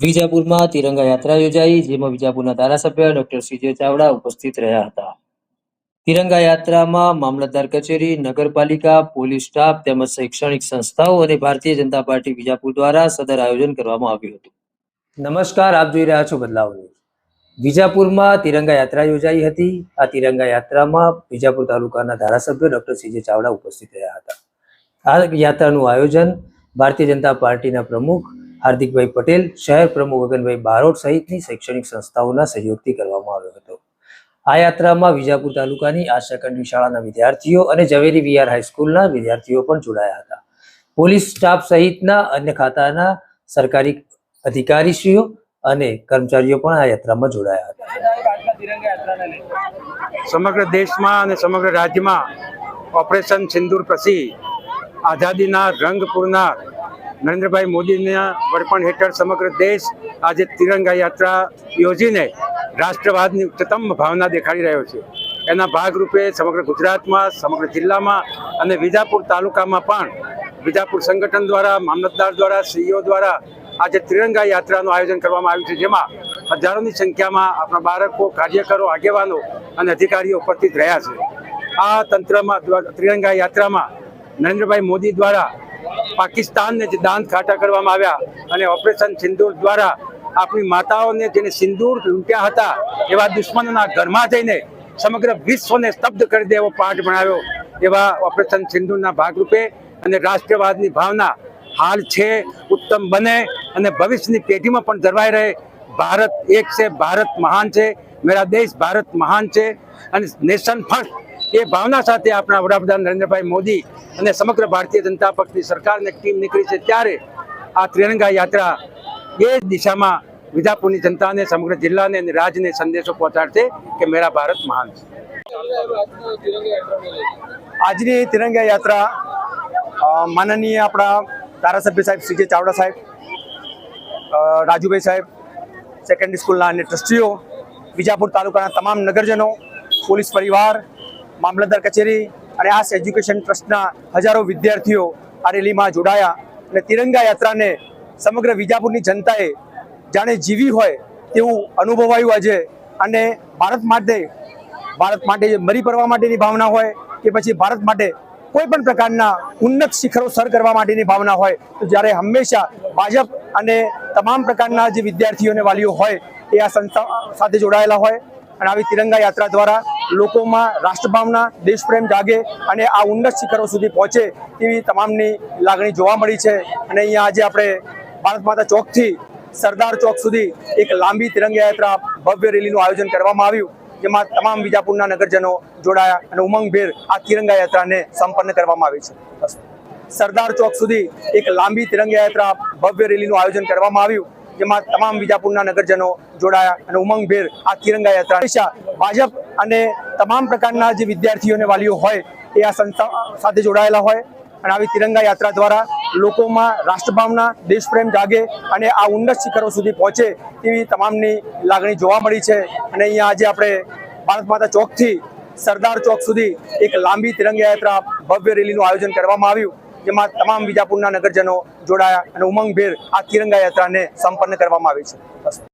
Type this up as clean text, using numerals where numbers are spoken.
વિજાપુરમાં તિરંગા યાત્રા યોજાઈ, જેમાં વિજાપુરના ધારાસભ્ય ડોક્ટર સીજે ચાવડા ઉપસ્થિત રહ્યા હતા. તિરંગા યાત્રામાં મામલતદાર કચેરી, નગરપાલિકા, પોલીસ સ્ટાફ તેમજ શૈક્ષણિક સંસ્થાઓ અને ભારતીય જનતા પાર્ટી વિજાપુર દ્વારા સદર આયોજન કરવામાં આવ્યું હતું. નમસ્કાર, આપ જોઈ રહ્યા છો બદલાવ ન્યૂઝ. વિજાપુરમાં તિરંગા યાત્રા યોજાઈ હતી. આ તિરંગા યાત્રામાં વિજાપુર તાલુકાના ધારાસભ્ય ડોક્ટર સીજે ચાવડા ઉપસ્થિત રહ્યા હતા. આ યાત્રાનું આયોજન ભારતીય જનતા પાર્ટીના પ્રમુખ હાર્દિકભાઈ પટેલ, શહેર પ્રમુખ ગગનભાઈ બારોટ સહિતની શૈક્ષણિક સંસ્થાઓના સહયોગથી કરવામાં આવ્યો હતો. આ યાત્રામાં વિજાપુર તાલુકાની આ સેકન્ડરી શાળાના વિદ્યાર્થીઓ અને ઝવેરી વીઆર હાઈસ્કૂલના વિદ્યાર્થીઓ પણ જોડાયા હતા. પોલીસ સ્ટાફ સહિતના અન્ય ખાતાના સરકારી અધિકારીશ્રીઓ અને કર્મચારીઓ પણ આ યાત્રામાં જોડાયા હતા. સમગ્ર દેશમાં અને સમગ્ર રાજ્યમાં ઓપરેશન સિંદૂર પછી આઝાદીના રંગ પૂરનાર નરેન્દ્રભાઈ મોદીના વડપણ હેઠળ સમગ્ર દેશ આજે તિરંગા યાત્રા યોજીને રાષ્ટ્રવાદની ઉચ્ચતમ ભાવના દેખાડી રહ્યો છે. એના ભાગરૂપે સમગ્ર ગુજરાતમાં, સમગ્ર જિલ્લામાં અને વિજાપુર તાલુકામાં પણ વિજાપુર સંગઠન દ્વારા, મામલતદાર દ્વારા, સીઈઓ દ્વારા આજે તિરંગા યાત્રાનું આયોજન કરવામાં આવ્યું છે, જેમાં હજારોની સંખ્યામાં આપણા બાળકો, કાર્યકરો, આગેવાનો અને અધિકારીઓ ઉપસ્થિત રહ્યા છે. આ તંત્રમાં તિરંગા યાત્રામાં નરેન્દ્રભાઈ મોદી દ્વારા પાકિસ્તાનને જે દાંત ખાટા કરવામાં આવ્યા અને ઓપરેશન સિંદૂર દ્વારા આપણી માતાઓને જેને સિંદૂર લૂંટ્યા હતા એવા દુશ્મનોના ઘરમાં જઈને સમગ્ર વિશ્વને સ્તબ્ધ કરી દે એવો પાઠ ભણાવ્યો. એવા ઓપરેશન સિંદૂરના ભાગરૂપે અને રાષ્ટ્રવાદની ભાવના હાલ છે, ઉત્તમ બને અને ભવિષ્યની પેઢીમાં પણ જળવાઈ રહે. ભારત એક છે, ભારત મહાન છે, મેરા દેશ ભારત મહાન છે અને નેશન ફર્સ્ટ એ ભાવના સાથે આપણા વડાપ્રધાન નરેન્દ્રભાઈ મોદી અને સમગ્ર ભારતીય જનતા પક્ષની સરકારની ટીમ નીકળી છે, ત્યારે આ તિરંગા યાત્રા એ દિશામાં વિજાપુરની જનતાને, સમગ્ર જિલ્લાને અને રાજ્યને સંદેશો પહોંચાડશે કે મેરા ભારત મહાન છે. આજની તિરંગા યાત્રા માનનીય આપણા ધારાસભ્ય સાહેબ સીજે ચાવડા સાહેબ, રાજુભાઈ સાહેબ, સેકન્ડરી સ્કૂલના અન્ય ટ્રસ્ટીઓ, વિજાપુર તાલુકાના તમામ નગરજનો, પોલીસ પરિવાર, મામલતદાર કચેરી અને આ એજ્યુકેશન ટ્રસ્ટના હજારો વિદ્યાર્થીઓ આ રેલીમાં જોડાયા અને તિરંગા યાત્રાને સમગ્ર વિજાપુરની જનતાએ જાણે જીવી હોય તેવું અનુભવાયું આજે. અને ભારત માટે મરી પડવા માટેની ભાવના હોય કે પછી ભારત માટે કોઈ પણ પ્રકારના ઉન્નત શિખરો સર કરવા માટેની ભાવના હોય તો જ્યારે હંમેશા ભાજપ અને તમામ પ્રકારના જે વિદ્યાર્થીઓ અને વાલીઓ હોય એ આ સંસ્થા સાથે જોડાયેલા હોય અને આવી તિરંગા યાત્રા દ્વારા લોકોમાં રાષ્ટ્રભાવના, દેશપ્રેમ જાગે અને આ ઉન્નત શિખરો સુધી પહોંચે તેવી તમામની લાગણી જોવા મળી છે. અને અહીંયા આજે આપણે ભારત માતા ચોકથી સરદાર ચોક સુધી એક લાંબી તિરંગા યાત્રા, ભવ્ય રેલીનું આયોજન કરવામાં આવ્યું, જેમાં તમામ વિજાપુરના નગરજનો જોડાયા અને ઉમંગભેર આ તિરંગા યાત્રાને સંપન્ન કરવામાં આવી છે. સરદાર ચોક સુધી એક લાંબી તિરંગા યાત્રા, ભવ્ય રેલીનું આયોજન કરવામાં આવ્યું, જેમાં તમામ વિજાપુરના નગરજનો જોડાયા અને ઉમંગભેર આ તિરંગા યાત્રા હંમેશા ભાજપ અને તમામ પ્રકારના જે વિદ્યાર્થીઓ અને વાલીઓ હોય એ આ સંસ્થા સાથે જોડાયેલા હોય અને આવી તિરંગા યાત્રા દ્વારા લોકોમાં રાષ્ટ્રભાવના, દેશપ્રેમ જાગે અને આ ઉન્નત શિખરો સુધી પહોંચે તેવી તમામની લાગણી જોવા મળી છે. અને અહીંયા આજે આપણે ભારત માતા ચોકથી સરદાર ચોક સુધી એક લાંબી તિરંગા યાત્રા, ભવ્ય રેલીનું આયોજન કરવામાં આવ્યું, જેમાં તમામ વિજાપુરના નગરજનો જોડાયા અને ઉમંગભેર આ તિરંગા યાત્રાને સંપન્ન કરવામાં આવી છે.